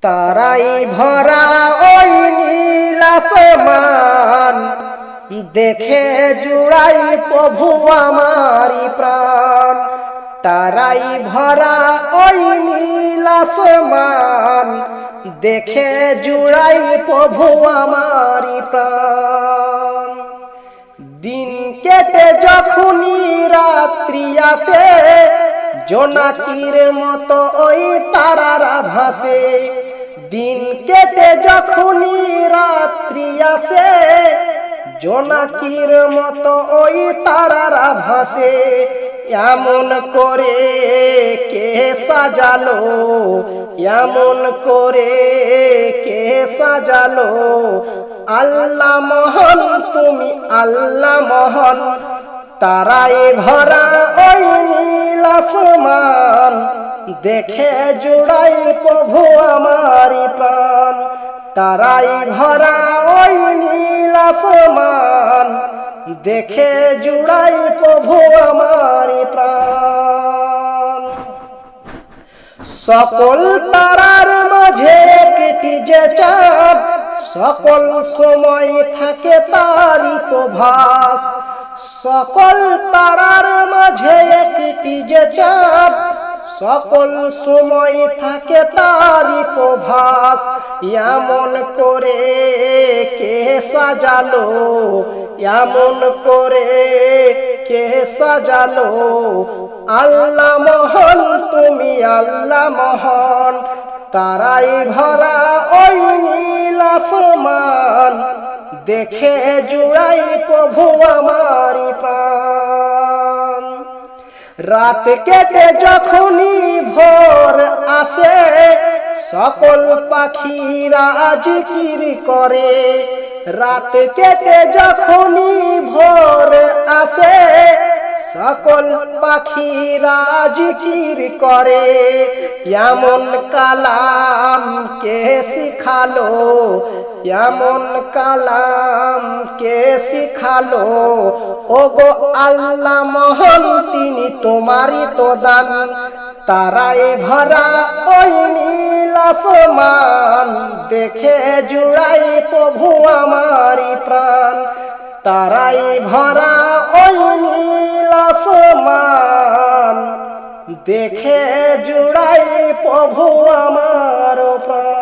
তারাই ভরা ওই নীল আসমান, দেখে জুড়াই প্রভু আমারি প্রাণ। তারাই ভরা ওই নীল আসমান, দেখে জুড়াই প্রভু আমারি প্রাণ। দিন কেটে যখনই রাত্রি আসে, জোনাকির মতো ওই তারারা ভাসে। দিন কেটে যখনই রাত্রি আসে, জোনাকির মতো ওই তারারা ভাসে। এমন করে কে সাজালো, এমন করে কে সাজালো। আল্লাহ মহান, তুমি আল্লাহ মহান। তারাই ভরা ওই নীল আসমান, দেখে জুড়াই প্রভু আমারি প্রাণ। তারাই ভরা ওই নীল আসমান, দেখে জুড়াই প্রভু আমারি প্রাণ। সকল তারার মাঝে একটি যে চাঁদ, সকল সময় থাকে তারই প্রভাস। সকল তারার মাঝে একটি যে চাঁদ, সকল সময় থাকে তারই প্রভাস। এমন করে কে সাজালো, এমন করে কে সাজালো। আল্লাহ মহান, তুমি আল্লাহ মহান। তারাই ভরা ওই নীল আসমান, দেখে জুড়াই প্রভু আমারি প্রাণ। রাত কেটে যখনই ভোর আসে, সকল পাখিরা জিকির করে। রাত কেটে যখনই ভোর আসে, সকল পাখিরা জিকির করে। এমন কালাম কে শিখালো, এমন কালাম কে শিখালো। ওগো আল্লাহ মহান, তিনি তোমারই তো দান। তারাই ভরা ওই নীল আসমান, দেখে জুড়াই প্রভু আমারি প্রাণ। তারাই ভরা ওই নীল আসমান, দেখে জুড়াই প্রভু আমার প্রাণ।